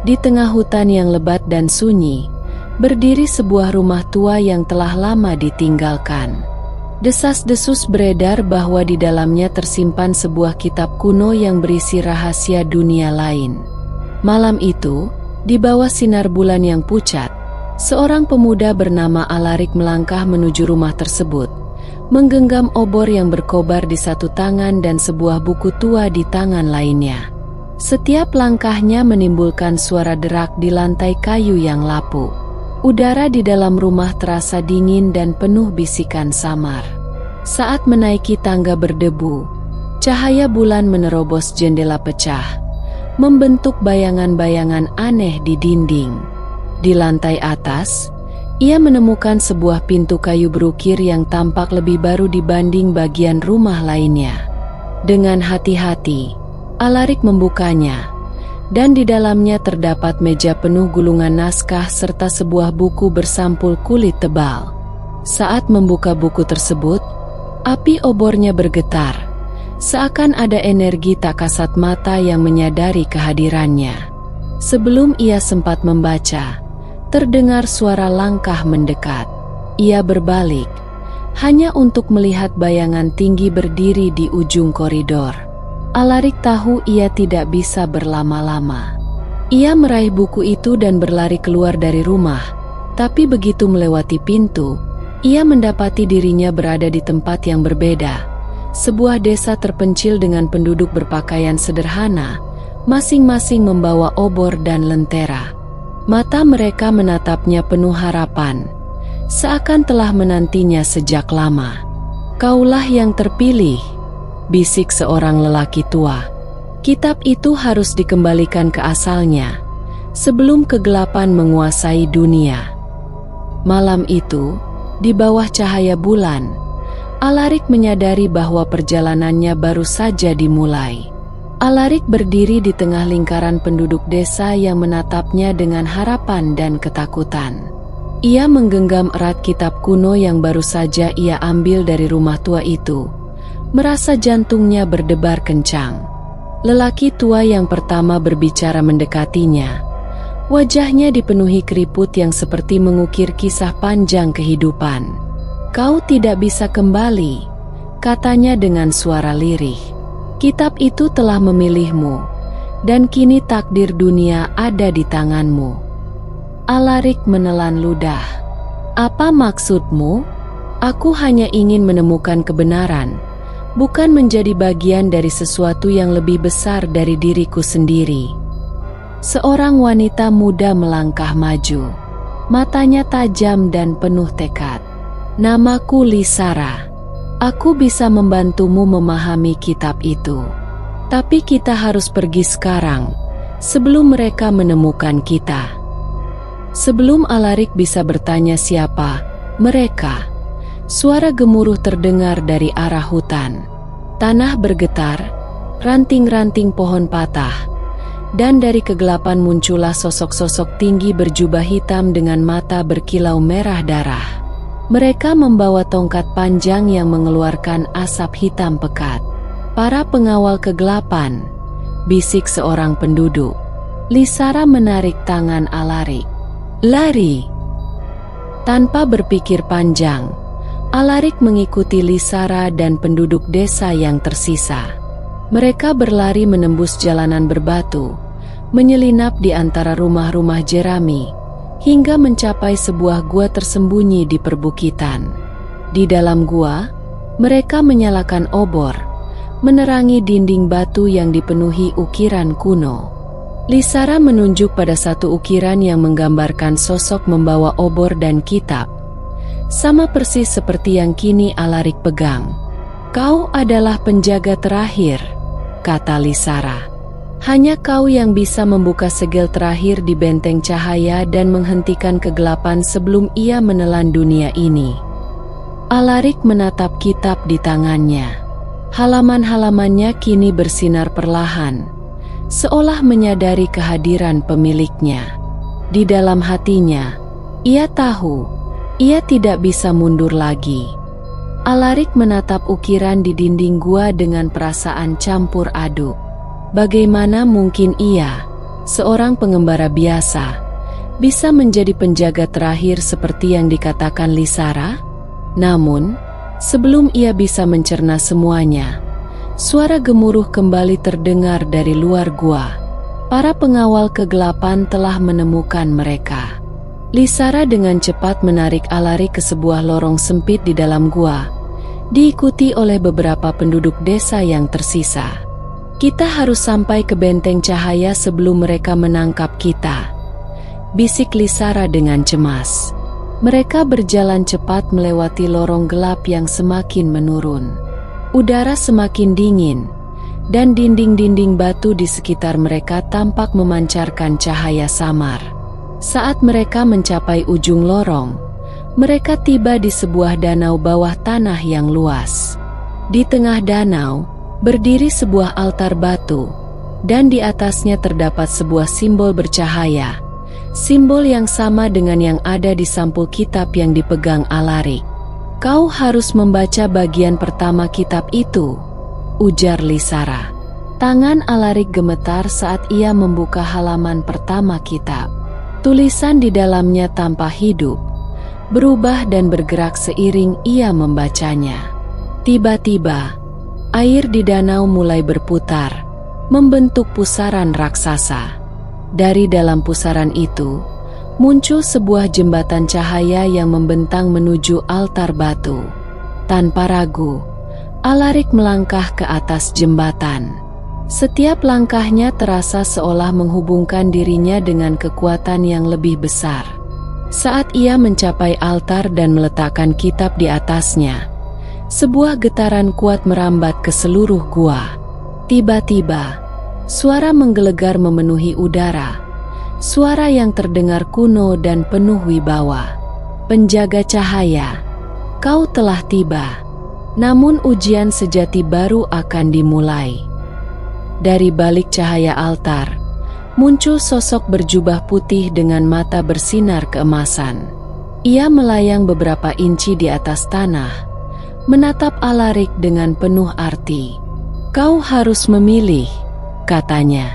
Di tengah hutan yang lebat dan sunyi, berdiri sebuah rumah tua yang telah lama ditinggalkan. Desas-desus beredar bahwa di dalamnya tersimpan sebuah kitab kuno yang berisi rahasia dunia lain. Malam itu, di bawah sinar bulan yang pucat, seorang pemuda bernama Alarik melangkah menuju rumah tersebut, menggenggam obor yang berkobar di satu tangan dan sebuah buku tua di tangan lainnya. Setiap langkahnya menimbulkan suara derak di lantai kayu yang lapuk. Udara di dalam rumah terasa dingin dan penuh bisikan samar. Saat menaiki tangga berdebu, cahaya bulan menerobos jendela pecah, membentuk bayangan-bayangan aneh di dinding. Di lantai atas, ia menemukan sebuah pintu kayu berukir yang tampak lebih baru dibanding bagian rumah lainnya. Dengan hati-hati, Alarik membukanya, dan di dalamnya terdapat meja penuh gulungan naskah serta sebuah buku bersampul kulit tebal. Saat membuka buku tersebut, api obornya bergetar, seakan ada energi tak kasat mata yang menyadari kehadirannya. Sebelum ia sempat membaca, terdengar suara langkah mendekat. Ia berbalik, hanya untuk melihat bayangan tinggi berdiri di ujung koridor. Alarik tahu ia tidak bisa berlama-lama. Ia meraih buku itu dan berlari keluar dari rumah, tapi begitu melewati pintu, ia mendapati dirinya berada di tempat yang berbeda. Sebuah desa terpencil dengan penduduk berpakaian sederhana, masing-masing membawa obor dan lentera. Mata mereka menatapnya penuh harapan, seakan telah menantinya sejak lama. "Kaulah yang terpilih," bisik seorang lelaki tua. "Kitab itu harus dikembalikan ke asalnya, sebelum kegelapan menguasai dunia." Malam itu, di bawah cahaya bulan, Alarik menyadari bahwa perjalanannya baru saja dimulai. Alarik berdiri di tengah lingkaran penduduk desa yang menatapnya dengan harapan dan ketakutan. Ia menggenggam erat kitab kuno yang baru saja ia ambil dari rumah tua itu, merasa jantungnya berdebar kencang. Lelaki tua yang pertama berbicara mendekatinya. Wajahnya dipenuhi keriput yang seperti mengukir kisah panjang kehidupan. "Kau tidak bisa kembali," katanya dengan suara lirih. "Kitab itu telah memilihmu, dan kini takdir dunia ada di tanganmu." Alarik menelan ludah. "Apa maksudmu? Aku hanya ingin menemukan kebenaran, bukan menjadi bagian dari sesuatu yang lebih besar dari diriku sendiri." Seorang wanita muda melangkah maju. Matanya tajam dan penuh tekad. "Namaku Lisara. Aku bisa membantumu memahami kitab itu. Tapi kita harus pergi sekarang, sebelum mereka menemukan kita." Sebelum Alarik bisa bertanya siapa mereka, suara gemuruh terdengar dari arah hutan. Tanah bergetar, ranting-ranting pohon patah, dan dari kegelapan muncullah sosok-sosok tinggi berjubah hitam dengan mata berkilau merah darah. Mereka membawa tongkat panjang yang mengeluarkan asap hitam pekat. "Para pengawal kegelapan," bisik seorang penduduk. Lisara menarik tangan Alarik. "Lari!" Tanpa berpikir panjang, Alarik mengikuti Lisara dan penduduk desa yang tersisa. Mereka berlari menembus jalanan berbatu, menyelinap di antara rumah-rumah jerami, hingga mencapai sebuah gua tersembunyi di perbukitan. Di dalam gua, mereka menyalakan obor, menerangi dinding batu yang dipenuhi ukiran kuno. Lisara menunjuk pada satu ukiran yang menggambarkan sosok membawa obor dan kitab, sama persis seperti yang kini Alarik pegang. "Kau adalah penjaga terakhir," kata Lisara. "Hanya kau yang bisa membuka segel terakhir di benteng cahaya dan menghentikan kegelapan sebelum ia menelan dunia ini." Alarik menatap kitab di tangannya. Halaman-halamannya kini bersinar perlahan, seolah menyadari kehadiran pemiliknya. Di dalam hatinya, ia tahu ia tidak bisa mundur lagi. Alarik menatap ukiran di dinding gua dengan perasaan campur aduk. Bagaimana mungkin ia, Seorang pengembara biasa bisa menjadi penjaga terakhir seperti yang dikatakan Lisara? Namun, sebelum ia bisa mencerna semuanya, suara gemuruh kembali terdengar dari luar gua. Para pengawal kegelapan telah menemukan mereka. Lisara dengan cepat menarik Alarik ke sebuah lorong sempit di dalam gua, diikuti oleh beberapa penduduk desa yang tersisa. Kita harus sampai ke benteng cahaya sebelum mereka menangkap kita, bisik Lisara dengan cemas. Mereka berjalan cepat melewati lorong gelap yang semakin menurun. Udara semakin dingin, dan dinding-dinding batu di sekitar mereka tampak memancarkan cahaya samar. Saat mereka mencapai ujung lorong, mereka tiba di sebuah danau bawah tanah yang luas. Di tengah danau, berdiri sebuah altar batu, dan di atasnya terdapat sebuah simbol bercahaya, simbol yang sama dengan yang ada di sampul kitab yang dipegang Alarik. "Kau harus membaca bagian pertama kitab itu," ujar Lisara. Tangan Alarik gemetar saat ia membuka halaman pertama kitab. Tulisan di dalamnya tanpa hidup, berubah dan bergerak seiring ia membacanya. Tiba-tiba, air di danau mulai berputar, membentuk pusaran raksasa. Dari dalam pusaran itu, muncul sebuah jembatan cahaya yang membentang menuju altar batu. Tanpa ragu, Alarik melangkah ke atas jembatan. Setiap langkahnya terasa seolah menghubungkan dirinya dengan kekuatan yang lebih besar. Saat ia mencapai altar dan meletakkan kitab di atasnya, sebuah getaran kuat merambat ke seluruh gua. Tiba-tiba, suara menggelegar memenuhi udara. Suara yang terdengar kuno dan penuh wibawa. "Penjaga cahaya, kau telah tiba. Namun ujian sejati baru akan dimulai." Dari balik cahaya altar, muncul sosok berjubah putih dengan mata bersinar keemasan. Ia melayang beberapa inci di atas tanah, menatap Alarik dengan penuh arti. "Kau harus memilih," katanya,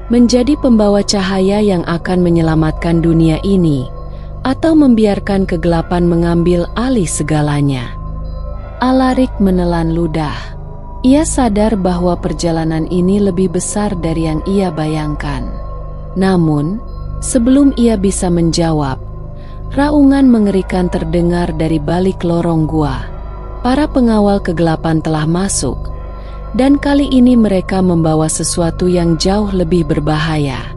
"menjadi pembawa cahaya yang akan menyelamatkan dunia ini, atau membiarkan kegelapan mengambil alih segalanya." Alarik menelan ludah. Ia sadar bahwa perjalanan ini lebih besar dari yang ia bayangkan. Namun, sebelum ia bisa menjawab, raungan mengerikan terdengar dari balik lorong gua. Para pengawal kegelapan telah masuk, dan kali ini mereka membawa sesuatu yang jauh lebih berbahaya.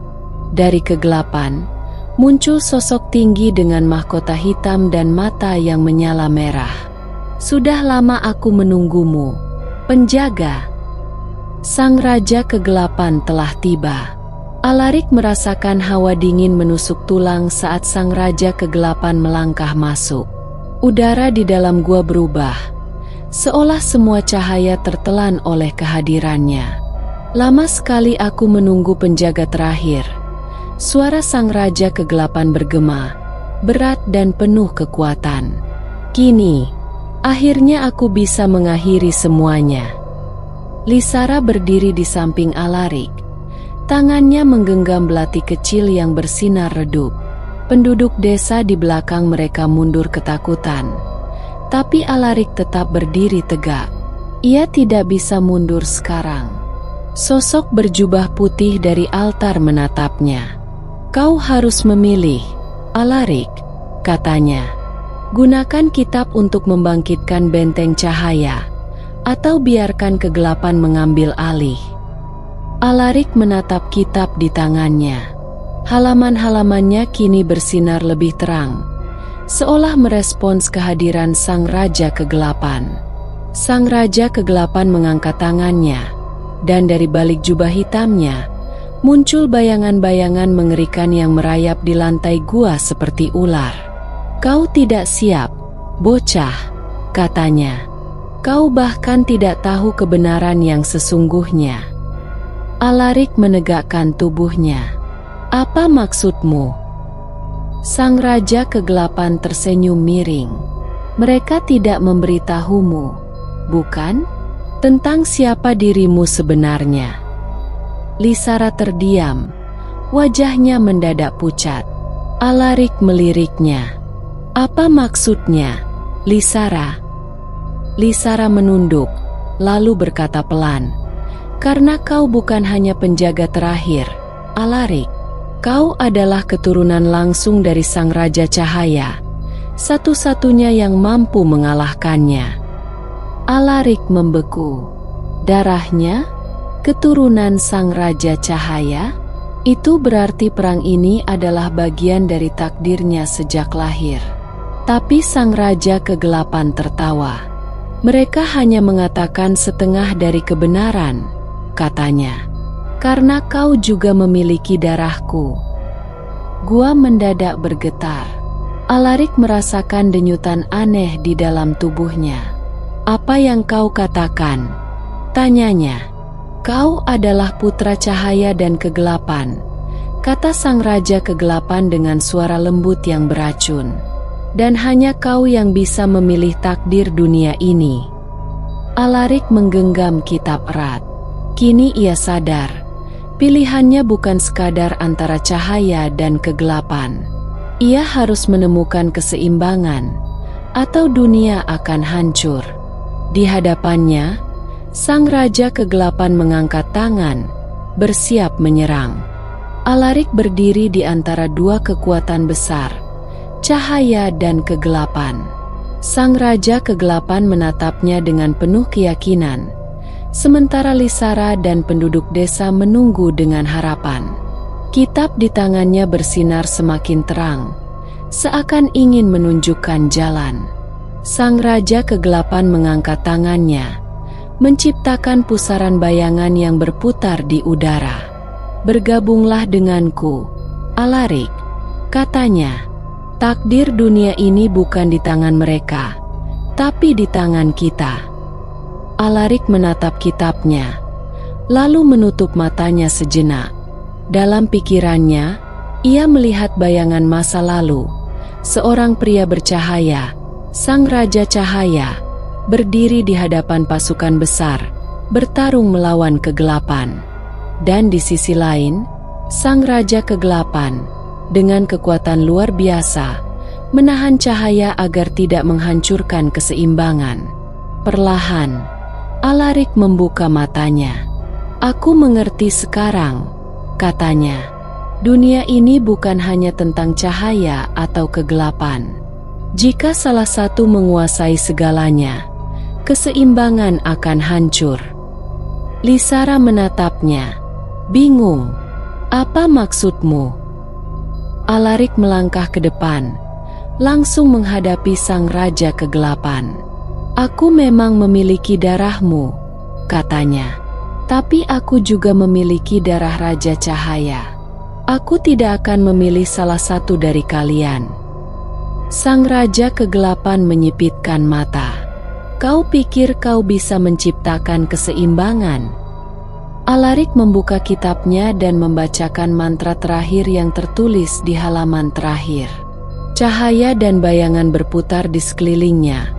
Dari kegelapan, muncul sosok tinggi dengan mahkota hitam dan mata yang menyala merah. "Sudah lama aku menunggumu, penjaga." Sang Raja Kegelapan telah tiba. Alarik merasakan hawa dingin menusuk tulang saat Sang Raja Kegelapan melangkah masuk. Udara di dalam gua berubah, seolah semua cahaya tertelan oleh kehadirannya. "Lama sekali aku menunggu penjaga terakhir." Suara Sang Raja Kegelapan bergema, berat dan penuh kekuatan. "Kini, akhirnya aku bisa mengakhiri semuanya." Lisara berdiri di samping Alarik. Tangannya menggenggam belati kecil yang bersinar redup. Penduduk desa di belakang mereka mundur ketakutan. Tapi Alarik tetap berdiri tegak. Ia tidak bisa mundur sekarang. Sosok berjubah putih dari altar menatapnya. "Kau harus memilih, Alarik," katanya. "Gunakan kitab untuk membangkitkan benteng cahaya, atau biarkan kegelapan mengambil alih." Alarik menatap kitab di tangannya. Halaman-halamannya kini bersinar lebih terang, seolah merespons kehadiran Sang Raja Kegelapan. Sang Raja Kegelapan mengangkat tangannya, dan dari balik jubah hitamnya, muncul bayangan-bayangan mengerikan yang merayap di lantai gua seperti ular. "Kau tidak siap, bocah," katanya. "Kau bahkan tidak tahu kebenaran yang sesungguhnya." Alarik menegakkan tubuhnya. "Apa maksudmu?" Sang Raja Kegelapan tersenyum miring. "Mereka tidak memberitahumu, bukan? Tentang siapa dirimu sebenarnya." Lisara terdiam. Wajahnya mendadak pucat. Alarik meliriknya. "Apa maksudnya, Lisara?" Lisara menunduk, lalu berkata pelan, "Karena kau bukan hanya penjaga terakhir, Alarik. Kau adalah keturunan langsung dari Sang Raja Cahaya, satu-satunya yang mampu mengalahkannya." Alarik membeku. Darahnya? Keturunan Sang Raja Cahaya? Itu berarti perang ini adalah bagian dari takdirnya sejak lahir. Tapi Sang Raja Kegelapan tertawa. "Mereka hanya mengatakan setengah dari kebenaran," katanya. "Karena kau juga memiliki darahku." Gua mendadak bergetar. Alarik merasakan denyutan aneh di dalam tubuhnya. "Apa yang kau katakan?" tanyanya. "Kau adalah putra cahaya dan kegelapan," kata Sang Raja Kegelapan dengan suara lembut yang beracun. "Dan hanya kau yang bisa memilih takdir dunia ini." Alarik menggenggam kitab erat. Kini ia sadar, pilihannya bukan sekadar antara cahaya dan kegelapan. Ia harus menemukan keseimbangan, atau dunia akan hancur. Di hadapannya, Sang Raja Kegelapan mengangkat tangan, bersiap menyerang. Alarik berdiri di antara dua kekuatan besar, cahaya dan kegelapan. Sang Raja Kegelapan menatapnya dengan penuh keyakinan, sementara Lisara dan penduduk desa menunggu dengan harapan. Kitab di tangannya bersinar semakin terang, seakan ingin menunjukkan jalan. Sang Raja Kegelapan mengangkat tangannya, menciptakan pusaran bayangan yang berputar di udara. "Bergabunglah denganku, Alarik," katanya. "Takdir dunia ini bukan di tangan mereka, tapi di tangan kita." Alarik menatap kitabnya, lalu menutup matanya sejenak. Dalam pikirannya, ia melihat bayangan masa lalu. Seorang pria bercahaya, Sang Raja Cahaya, berdiri di hadapan pasukan besar, bertarung melawan kegelapan. Dan di sisi lain, Sang Raja Kegelapan, dengan kekuatan luar biasa, menahan cahaya agar tidak menghancurkan keseimbangan. Perlahan, Alarik membuka matanya. "Aku mengerti sekarang," katanya. "Dunia ini bukan hanya tentang cahaya atau kegelapan. Jika salah satu menguasai segalanya, keseimbangan akan hancur." Lisara menatapnya, bingung. "Apa maksudmu?" Alarik melangkah ke depan, langsung menghadapi Sang Raja Kegelapan. "Aku memang memiliki darahmu," katanya. "Tapi aku juga memiliki darah Raja Cahaya. Aku tidak akan memilih salah satu dari kalian." Sang Raja Kegelapan menyipitkan mata. "Kau pikir kau bisa menciptakan keseimbangan?" Alarik membuka kitabnya dan membacakan mantra terakhir yang tertulis di halaman terakhir. Cahaya dan bayangan berputar di sekelilingnya,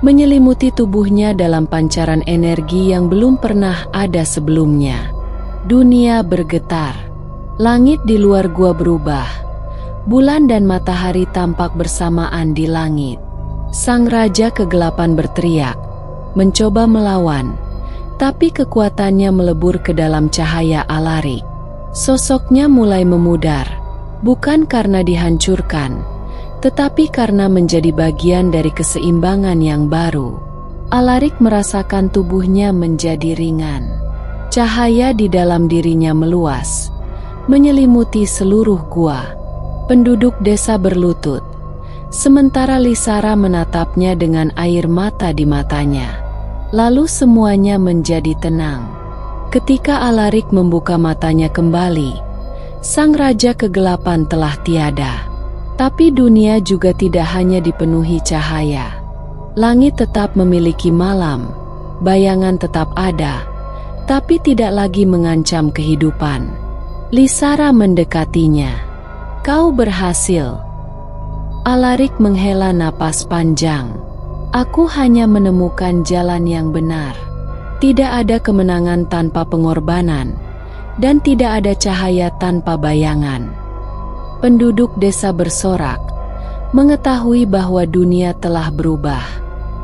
menyelimuti tubuhnya dalam pancaran energi yang belum pernah ada sebelumnya. Dunia bergetar. Langit di luar gua berubah. Bulan dan matahari tampak bersamaan di langit. Sang Raja Kegelapan berteriak, mencoba melawan, tapi kekuatannya melebur ke dalam cahaya Alarik. Sosoknya mulai memudar, bukan karena dihancurkan, tetapi karena menjadi bagian dari keseimbangan yang baru. Alarik merasakan tubuhnya menjadi ringan. Cahaya di dalam dirinya meluas, menyelimuti seluruh gua. Penduduk desa berlutut, sementara Lisara menatapnya dengan air mata di matanya. Lalu semuanya menjadi tenang. Ketika Alarik membuka matanya kembali, Sang Raja Kegelapan telah tiada. Tapi dunia juga tidak hanya dipenuhi cahaya. Langit tetap memiliki malam, bayangan tetap ada, tapi tidak lagi mengancam kehidupan. Lisara mendekatinya. "Kau berhasil." Alarik menghela napas panjang. "Aku hanya menemukan jalan yang benar. Tidak ada kemenangan tanpa pengorbanan, dan tidak ada cahaya tanpa bayangan. Penduduk desa bersorak, mengetahui bahwa dunia telah berubah.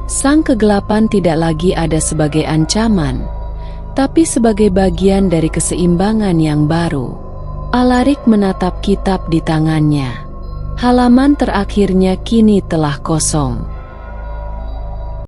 Sang kegelapan tidak lagi ada sebagai ancaman, tapi sebagai bagian dari keseimbangan yang baru. Alarik menatap kitab di tangannya. Halaman terakhirnya kini telah kosong.